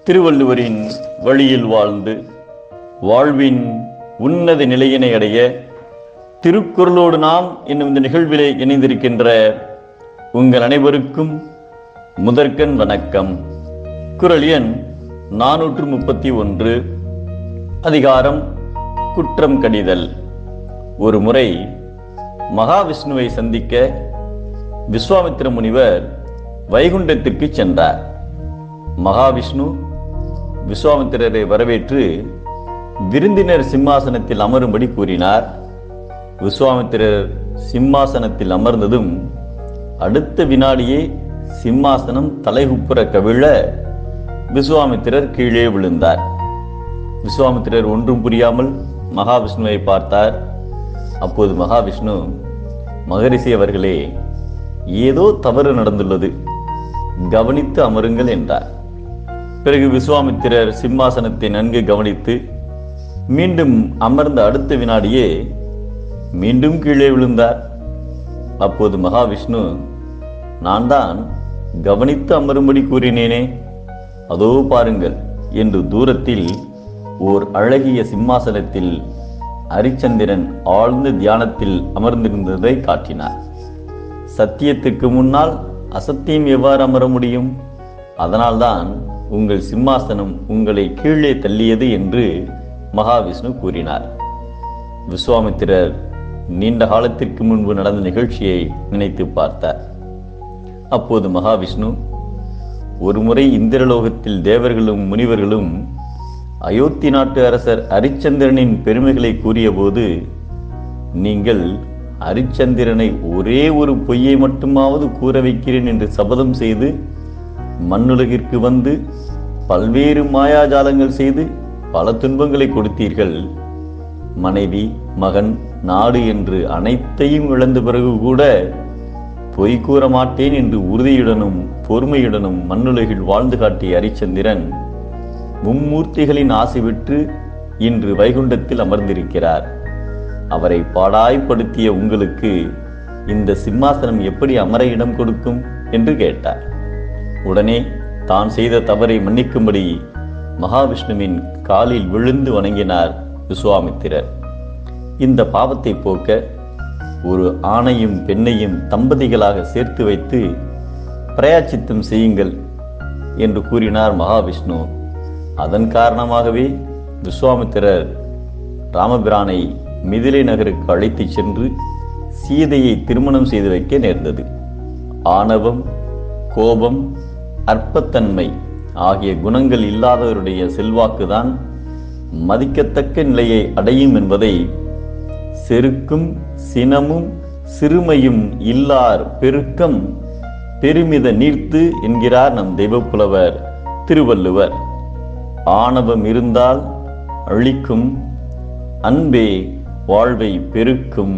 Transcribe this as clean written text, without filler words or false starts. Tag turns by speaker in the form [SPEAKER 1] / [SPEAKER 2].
[SPEAKER 1] திருவள்ளுவரின் வழியில் வாழ்ந்து வாழ்வின் உன்னத நிலையினை அடைய திருக்குறளோடு நாம் என்னும் இந்த நிகழ்விலே இணைந்திருக்கின்ற உங்கள் அனைவருக்கும் முதற்கண் வணக்கம். குறள் எண் 431, அதிகாரம் குற்றம் கடிதல். ஒரு முறை மகாவிஷ்ணுவை சந்திக்க விஸ்வாமித்திர முனிவர் வைகுண்டத்திற்கு சென்றார். மகாவிஷ்ணு விஸ்வாமித்திரரை வரவேற்று விருந்தினர் சிம்மாசனத்தில் அமரும்படி கூறினார். விஸ்வாமித்திரர் சிம்மாசனத்தில் அமர்ந்ததும் அடுத்த வினாடியே சிம்மாசனம் தலைகுப்புற கவிழ விஸ்வாமித்திரர் கீழே விழுந்தார். விஸ்வாமித்திரர் ஒன்றும் புரியாமல் மகாவிஷ்ணுவை பார்த்தார். அப்போது மகாவிஷ்ணு, மகரிஷி அவர்களே, ஏதோ தவறு நடந்துள்ளது, கவனித்து அமருங்கள் என்றார். பிறகு விஸ்வாமித்திரர் சிம்மாசனத்தை நன்கு கவனித்து மீண்டும் அமர்ந்த அடுத்த வினாடியே மீண்டும் கீழே விழுந்தார். அப்போது மகாவிஷ்ணு, நான் தான் கவனித்து அமரும்படி கூறினேனே, அதோ பாருங்கள் என்று தூரத்தில் ஓர் அழகிய சிம்மாசனத்தில் அரிச்சந்திரன் ஆழ்ந்த தியானத்தில் அமர்ந்திருந்ததை காட்டினார். சத்தியத்துக்கு முன்னால் அசத்தியம் எவ்வாறு அமர முடியும்? அதனால்தான் உங்கள் சிம்மாசனம் உங்களை கீழே தள்ளியது என்று மகாவிஷ்ணு கூறினார். விஸ்வாமித்திரர் நீண்ட காலத்திற்கு முன்பு நடந்த நிகழ்ச்சியை நினைத்து பார்த்தார். அப்போது மகாவிஷ்ணு, ஒருமுறை இந்திரலோகத்தில் தேவர்களும் முனிவர்களும் அயோத்தி நாட்டு அரசர் அரிச்சந்திரனின் பெருமைகளை கூறிய போது, நீங்கள் அரிச்சந்திரனை ஒரே ஒரு பொய்யை மட்டுமாவது கூற வைக்கிறேன் என்று சபதம் செய்து மண்ணுலகிற்கு வந்து பல்வேறு மாயாஜாலங்கள் செய்து பல துன்பங்களை கொடுத்தீர்கள். மனைவி, மகன், நாடு என்று அனைத்தையும் இழந்த பிறகு கூட பொய் கூற மாட்டேன் என்று உறுதியுடனும் பொறுமையுடனும் மண்ணுலகில் வாழ்ந்து காட்டிய அரிச்சந்திரன் மும்மூர்த்திகளின் ஆசை விட்டு இன்று வைகுண்டத்தில் அமர்ந்திருக்கிறார். அவரை பாடாய்படுத்திய உங்களுக்கு இந்த சிம்மாசனம் எப்படி அமர இடம் கொடுக்கும் என்று கேட்டார். உடனே தான் செய்த தவறை மன்னிக்கும்படி மகாவிஷ்ணுவின் காலில் விழுந்து வணங்கினார் விஸ்வாமித்திரர். இந்த பாவத்தை போக்க ஒரு ஆணையும் பெண்ணையும் தம்பதிகளாக சேர்த்து வைத்து பிரயாச்சித்தம் செய்யுங்கள் என்று கூறினார் மகாவிஷ்ணு. அதன் காரணமாகவே விஸ்வாமித்திரர் ராமபிரானை மிதிலை நகருக்கு அழைத்து சென்று சீதையை திருமணம் செய்து வைக்க நேர்ந்தது. ஆணவம், கோபம், அற்பத்தன்மை ஆகிய குணங்கள் இல்லாதவருடைய செல்வாக்குதான் மதிக்கத்தக்க நிலையை அடையும் என்பதை செருக்கும் சினமும் சிறுமையும் இல்லார் பெருக்கம் பெருமித நீர்த்து என்கிறார் நம் தெய்வப்புலவர் திருவள்ளுவர். ஆணவம் இருந்தால் அழிக்கும், அன்பே வாழ்வை பெருக்கும்